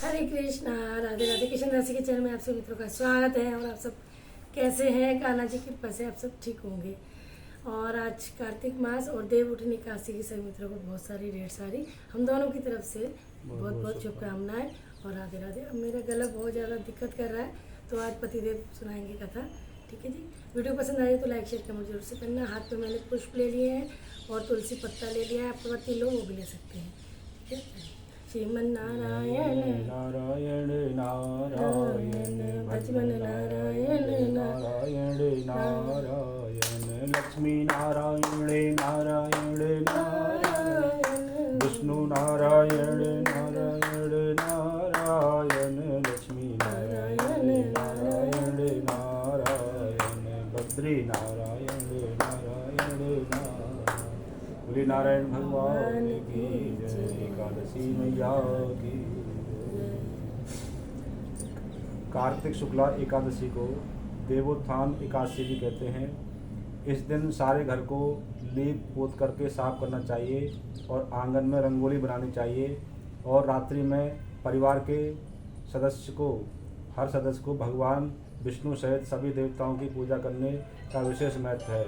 हरे कृष्णा, राधे राधे। कृष्ण राशि के चैनल में आप सभी मित्रों का स्वागत है। और आप सब कैसे हैं? कान्हा जी की कृपा से आप सब ठीक होंगे। और आज कार्तिक मास और देव उठनी एकादशी की सभी मित्रों को बहुत सारी ढेर सारी हम दोनों की तरफ से बहुत बहुत शुभकामनाएं और राधे राधे। अब मेरा गला बहुत ज़्यादा दिक्कत कर रहा है, तो आज पतिदेव सुनाएंगे कथा। ठीक है जी। वीडियो पसंद आए तो लाइक शेयर कमेंट जरूर से करना। हाथ में मैंने पुष्प ले लिए हैं और तुलसी पत्ता ले लिया है। आपके पास 3 लोग वो भी ले सकते हैं। ठीक है। श्रीमन नारायण नारायण नारायण भजमन नारायण नारायण नारायण लक्ष्मी नारायण नारायण नारायण विष्णु नारायण नारायण नारायण लक्ष्मी नारायण नारायण नारायण बद्री नारायण नारायण नारायण। बोले नारायण भगवान की जय। एकादशी मैया की। कार्तिक शुक्ला एकादशी को देवोत्थान एकादशी भी कहते हैं। इस दिन सारे घर को लीप पोत करके साफ करना चाहिए और आंगन में रंगोली बनानी चाहिए। और रात्रि में परिवार के हर सदस्य को भगवान विष्णु सहित सभी देवताओं की पूजा करने का विशेष महत्व है।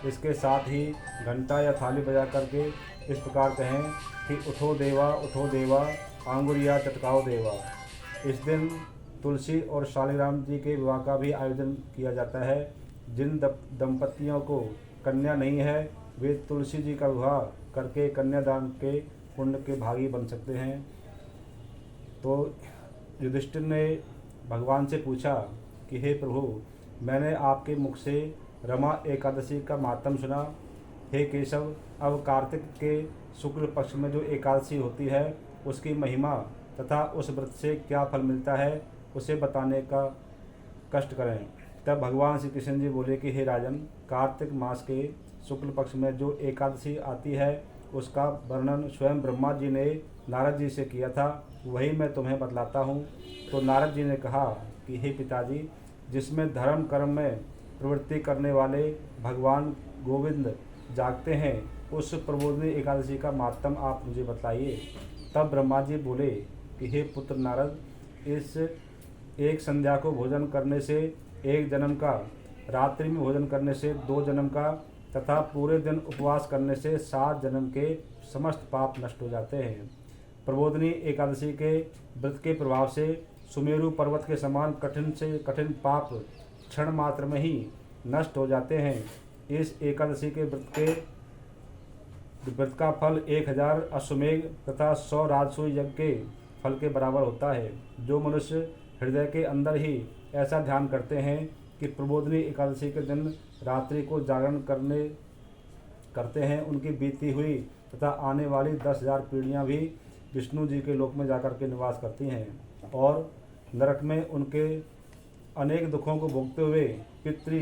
इसके साथ ही घंटा या थाली बजा करके इस प्रकार कहें कि उठो देवा आंगुरिया चटकाओ देवा। इस दिन तुलसी और शालीग्राम जी के विवाह का भी आयोजन किया जाता है। जिन दंपतियों को कन्या नहीं है वे तुलसी जी का विवाह करके कन्यादान के पुण्य के भागी बन सकते हैं। तो युधिष्ठिर ने भगवान से पूछा कि हे प्रभु, मैंने आपके मुख से रमा एकादशी का मातम सुना। हे केशव, अब कार्तिक के शुक्ल पक्ष में जो एकादशी होती है उसकी महिमा तथा उस व्रत से क्या फल मिलता है उसे बताने का कष्ट करें। तब भगवान श्री कृष्ण जी बोले कि हे राजन, कार्तिक मास के शुक्ल पक्ष में जो एकादशी आती है उसका वर्णन स्वयं ब्रह्मा जी ने नारद जी से किया था, वही मैं तुम्हें बतलाता हूँ। तो नारद जी ने कहा कि हे पिताजी, जिसमें धर्म कर्म में प्रवृत्ति करने वाले भगवान गोविंद जागते हैं उस प्रबोधिनी एकादशी का मातम आप मुझे बताइए। तब ब्रह्मा जी बोले कि हे पुत्र नारद, इस एक संध्या को भोजन करने से 1 जन्म का, रात्रि में भोजन करने से 2 जन्म का तथा पूरे दिन उपवास करने से 7 जन्म के समस्त पाप नष्ट हो जाते हैं। प्रबोधिनी एकादशी के व्रत के प्रभाव से सुमेरु पर्वत के समान कठिन से कठिन पाप क्षण मात्र में ही नष्ट हो जाते हैं। इस एकादशी के व्रत का फल 1000 अश्वमेघ तथा 100 राजसूय यज्ञ के फल के बराबर होता है। जो मनुष्य हृदय के अंदर ही ऐसा ध्यान करते हैं कि प्रबोधिनी एकादशी के दिन रात्रि को जागरण करते हैं, उनकी बीती हुई तथा आने वाली 10,000 पीढ़ियाँ भी विष्णु जी के लोक में जाकर के निवास करती हैं और नरक में उनके अनेक दुखों को भोगते हुए पितृ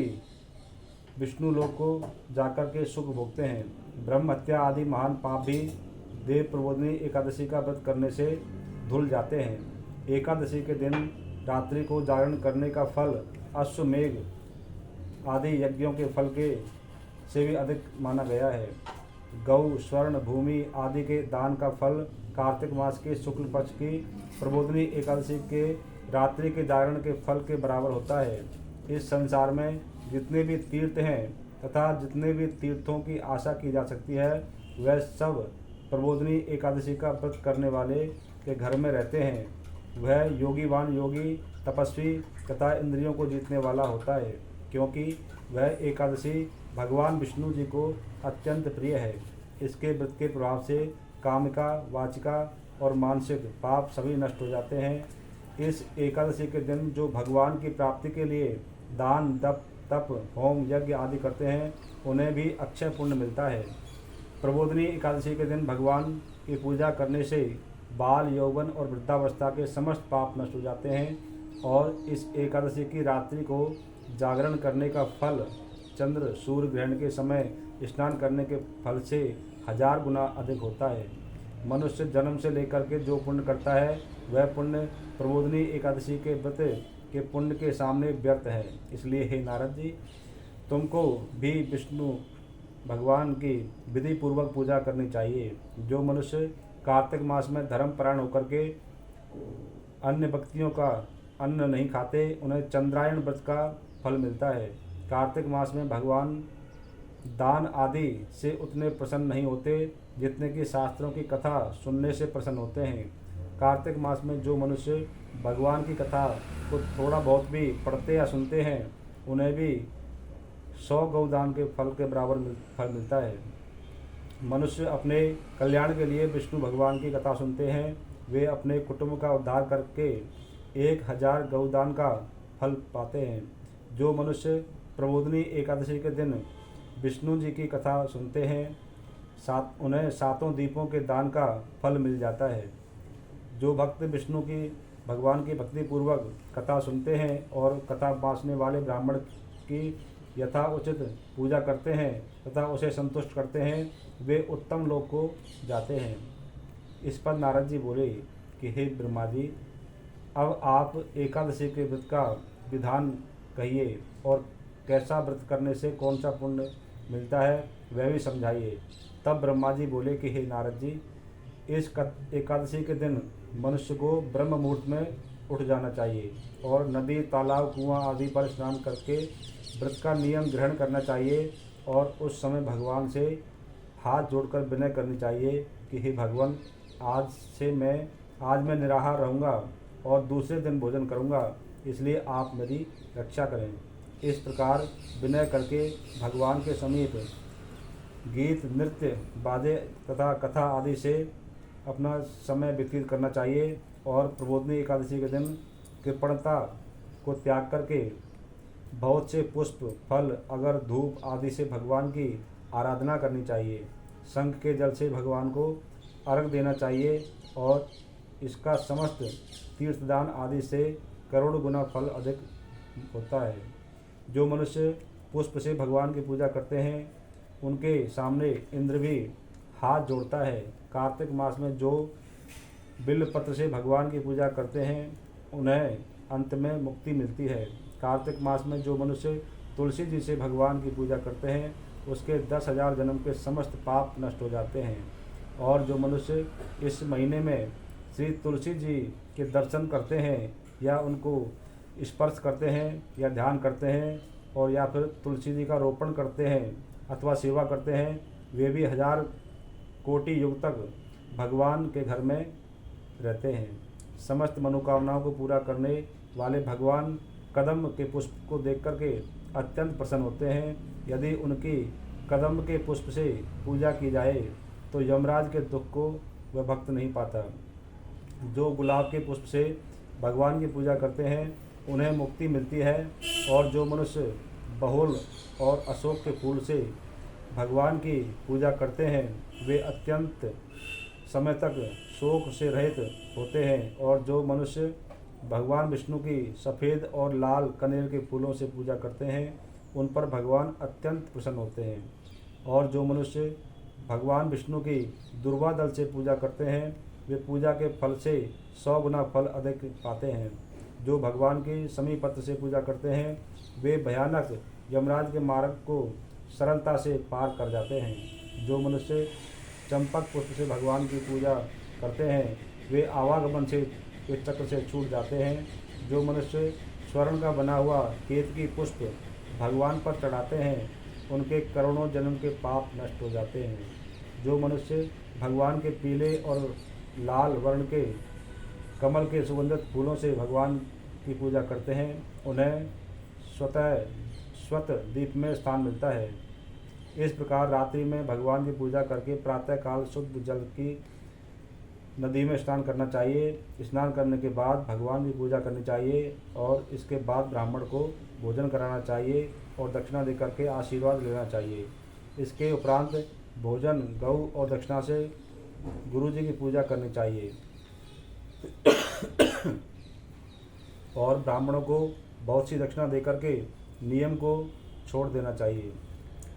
विष्णु लोक को जाकर के सुख भोगते हैं। ब्रह्म हत्या आदि महान पाप भी देव प्रबोधिनी एकादशी का व्रत करने से धुल जाते हैं। एकादशी के दिन रात्रि को जागरण करने का फल अश्वमेघ आदि यज्ञों के फल के से भी अधिक माना गया है। गौ, स्वर्ण, भूमि आदि के दान का फल कार्तिक मास के शुक्ल पक्ष की प्रबोधिनी एकादशी के रात्रि के जागरण के फल के बराबर होता है। इस संसार में जितने भी तीर्थ हैं तथा जितने भी तीर्थों की आशा की जा सकती है वह सब प्रबोधिनी एकादशी का व्रत करने वाले के घर में रहते हैं। वह योगीवान योगी, तपस्वी तथा इंद्रियों को जीतने वाला होता है, क्योंकि वह एकादशी भगवान विष्णु जी को अत्यंत प्रिय है। इसके व्रत के प्रभाव से कामिका, वाचिका और मानसिक पाप सभी नष्ट हो जाते हैं। इस एकादशी के दिन जो भगवान की प्राप्ति के लिए दान, तप, होम, यज्ञ आदि करते हैं उन्हें भी अक्षय पुण्य मिलता है। प्रबोधिनी एकादशी के दिन भगवान की पूजा करने से बाल, यौवन और वृद्धावस्था के समस्त पाप नष्ट हो जाते हैं। और इस एकादशी की रात्रि को जागरण करने का फल चंद्र सूर्य ग्रहण के समय स्नान करने के फल से 1000 गुना अधिक होता है। मनुष्य जन्म से लेकर के जो पुण्य करता है वह पुण्य प्रबोधिनी एकादशी के व्रत के पुण्य के सामने व्यर्थ है। इसलिए हे नारद जी, तुमको भी विष्णु भगवान की विधि पूर्वक पूजा करनी चाहिए। जो मनुष्य कार्तिक मास में धर्मपरायण होकर के अन्य व्यक्तियों का अन्न नहीं खाते, उन्हें चंद्रायण व्रत का फल मिलता है। कार्तिक मास में भगवान दान आदि से उतने प्रसन्न नहीं होते जितने कि शास्त्रों की कथा सुनने से प्रसन्न होते हैं। कार्तिक मास में जो मनुष्य भगवान की कथा को थोड़ा बहुत भी पढ़ते या सुनते हैं, उन्हें भी 100 गौदान के फल के बराबर फल मिलता है। मनुष्य अपने कल्याण के लिए विष्णु भगवान की कथा सुनते हैं, वे अपने कुटुंब का उद्धार करके 1000 गौदान का फल पाते हैं। जो मनुष्य प्रबोधनी एकादशी के दिन विष्णु जी की कथा सुनते हैं, उन्हें 7 दीपों के दान का फल मिल जाता है। जो भक्त विष्णु की भगवान की भक्ति पूर्वक कथा सुनते हैं और कथा बाँचने वाले ब्राह्मण की यथा उचित पूजा करते हैं तथा उसे संतुष्ट करते हैं, वे उत्तम लोक को जाते हैं। इस पर नारद जी बोले कि हे ब्रह्मा जी, अब आप एकादशी के व्रत का विधान कहिए और कैसा व्रत करने से कौन सा पुण्य मिलता है वह भी समझाइए। तब ब्रह्मा जी बोले कि हे नारद जी, इस एकादशी के दिन मनुष्य को ब्रह्म मुहूर्त में उठ जाना चाहिए और नदी, तालाब, कुआं आदि पर स्नान करके व्रत का नियम ग्रहण करना चाहिए और उस समय भगवान से हाथ जोड़कर विनय करनी चाहिए कि हे भगवान, आज मैं निराहार रहूँगा और दूसरे दिन भोजन करूँगा, इसलिए आप मेरी रक्षा करें। इस प्रकार विनय करके भगवान के समीप गीत, नृत्य, वाद्य तथा कथा आदि से अपना समय व्यतीत करना चाहिए और प्रबोधनी एकादशी के दिन कृपणता को त्याग करके बहुत से पुष्प, फल, अगर, धूप आदि से भगवान की आराधना करनी चाहिए। शंख के जल से भगवान को अर्घ देना चाहिए और इसका समस्त तीर्थदान आदि से करोड़ गुना फल अधिक होता है। जो मनुष्य पुष्प से भगवान की पूजा करते हैं, उनके सामने इंद्र भी हाथ जोड़ता है। कार्तिक मास में जो बिल्व पत्र से भगवान की पूजा करते हैं, उन्हें अंत में मुक्ति मिलती है। कार्तिक मास में जो मनुष्य तुलसी जी से भगवान की पूजा करते हैं, उसके 10,000 जन्म के समस्त पाप नष्ट हो जाते हैं। और जो मनुष्य इस महीने में श्री तुलसी जी के दर्शन करते हैं या उनको स्पर्श करते हैं या ध्यान करते हैं और या फिर तुलसी जी का रोपण करते हैं अथवा सेवा करते हैं, वे भी 1000 कोटि युग तक भगवान के घर में रहते हैं। समस्त मनोकामनाओं को पूरा करने वाले भगवान कदम के पुष्प को देख करके अत्यंत प्रसन्न होते हैं। यदि उनकी कदम के पुष्प से पूजा की जाए तो यमराज के दुख को वह भक्त नहीं पाता। जो गुलाब के पुष्प से भगवान की पूजा करते हैं, उन्हें मुक्ति मिलती है। और जो मनुष्य बहुल और अशोक के फूल से भगवान की पूजा करते हैं, वे अत्यंत समय तक शोक से रहित होते हैं। और जो मनुष्य भगवान विष्णु की सफ़ेद और लाल कनेर के फूलों से पूजा करते हैं, उन पर भगवान अत्यंत प्रसन्न होते हैं। और जो मनुष्य भगवान विष्णु की दुर्वा दल से पूजा करते हैं, वे पूजा के फल से 100 गुना फल अधिक पाते हैं। जो भगवान की समी पत्र से पूजा करते हैं, वे भयानक यमराज के मार्ग को सरलता से पार कर जाते हैं। जो मनुष्य चंपक पुष्प से भगवान की पूजा करते हैं, वे आवागमन से के चक्र से छूट जाते हैं। जो मनुष्य स्वर्ण का बना हुआ केतकी पुष्प भगवान पर चढ़ाते हैं, उनके करोड़ों जन्म के पाप नष्ट हो जाते हैं। जो मनुष्य भगवान के पीले और लाल वर्ण के कमल के सुगंधित फूलों से भगवान की पूजा करते हैं, उन्हें स्वत दीप में स्थान मिलता है। इस प्रकार रात्रि में भगवान की पूजा करके प्रातःकाल शुद्ध जल की नदी में स्नान करना चाहिए। स्नान करने के बाद भगवान की पूजा करनी चाहिए और इसके बाद ब्राह्मण को भोजन कराना चाहिए और दक्षिणा दे करके आशीर्वाद लेना चाहिए। इसके उपरांत भोजन, गौ और दक्षिणा से गुरु जी की पूजा करनी चाहिए और ब्राह्मणों को बहुत सी दक्षिणा दे करके नियम को छोड़ देना चाहिए।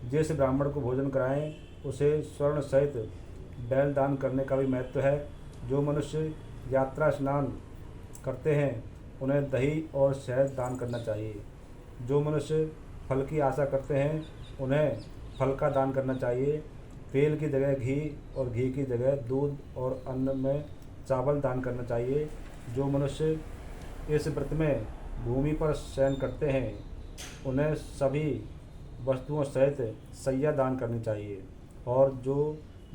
जिस ब्राह्मण को भोजन कराएं, उसे स्वर्ण सहित बैल दान करने का भी महत्व है। जो मनुष्य यात्रा स्नान करते हैं, उन्हें दही और शहद दान करना चाहिए। जो मनुष्य फल की आशा करते हैं, उन्हें फल का दान करना चाहिए। तेल की जगह घी और घी की जगह दूध और अन्न में चावल दान करना चाहिए। जो मनुष्य इस व्रत में भूमि पर शयन करते हैं उन्हें सभी वस्तुओं सहित सैया दान करनी चाहिए, और जो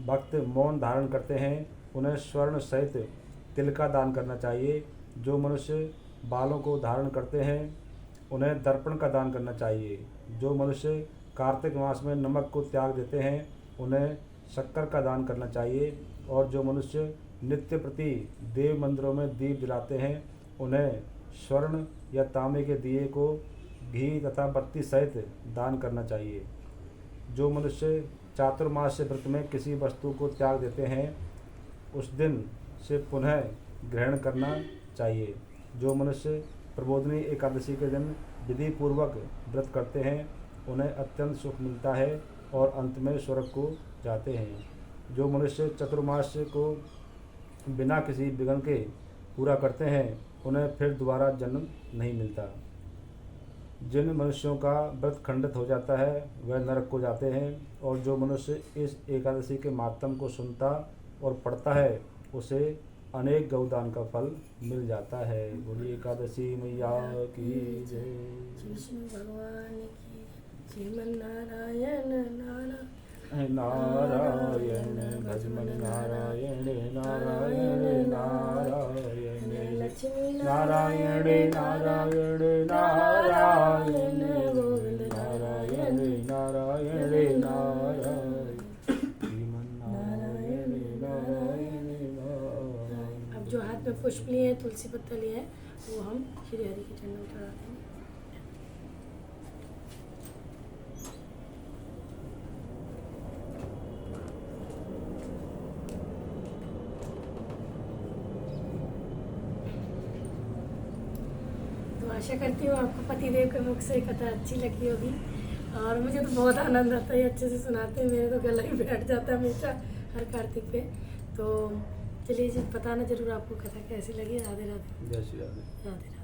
भक्त मौन धारण करते हैं उन्हें स्वर्ण सहित तिल का दान करना चाहिए। जो मनुष्य बालों को धारण करते हैं उन्हें दर्पण का दान करना चाहिए। जो मनुष्य कार्तिक मास में नमक को त्याग देते हैं उन्हें शक्कर का दान करना चाहिए। और जो मनुष्य नित्य प्रति देव मंदिरों में दीप जलाते हैं उन्हें स्वर्ण या तांबे के दिए को घी तथा बत्ती सहित दान करना चाहिए। जो मनुष्य चातुर्मास व्रत में किसी वस्तु को त्याग देते हैं उस दिन से पुनः ग्रहण करना चाहिए। जो मनुष्य प्रबोधिनी एकादशी के दिन विधि पूर्वक व्रत करते हैं उन्हें अत्यंत सुख मिलता है और अंत में स्वर्ग को जाते हैं। जो मनुष्य चतुर्मास को बिना किसी विघ्न के पूरा करते हैं उन्हें फिर दोबारा जन्म नहीं मिलता। जिन मनुष्यों का व्रत खंडित हो जाता है वह नरक को जाते हैं, और जो मनुष्य इस एकादशी के मातम को सुनता और पढ़ता है उसे अनेक गौदान का फल मिल जाता है। बोलिए एकादशी मैया की जय। विष्णु भगवान की श्रीमन नारायण नारायण नारायण भजमन नारायण नारायण नारायण लक्ष्मी नारायण नारायण नारायण गोविंद नारायण नारायण नारायण श्रीमन नारायण नारायण नारायण। अब जो हाथ में पुष्प लिए हैं, तुलसी पत्ता लिया है, वो हम श्री हरि के चरणों में चढ़ा देंगे। तो आशा करती हूँ आपको पतिदेव के मुख से कथा अच्छी लगी होगी, और मुझे तो बहुत आनंद आता है, अच्छे से सुनाते हैं, मेरे तो गला ही बैठ जाता है हमेशा हर कार्तिक पे। तो चलिए जी, बताना जरूर आपको कथा कैसी लगी। राधे राधे। जय श्री राधे। राधे राधे।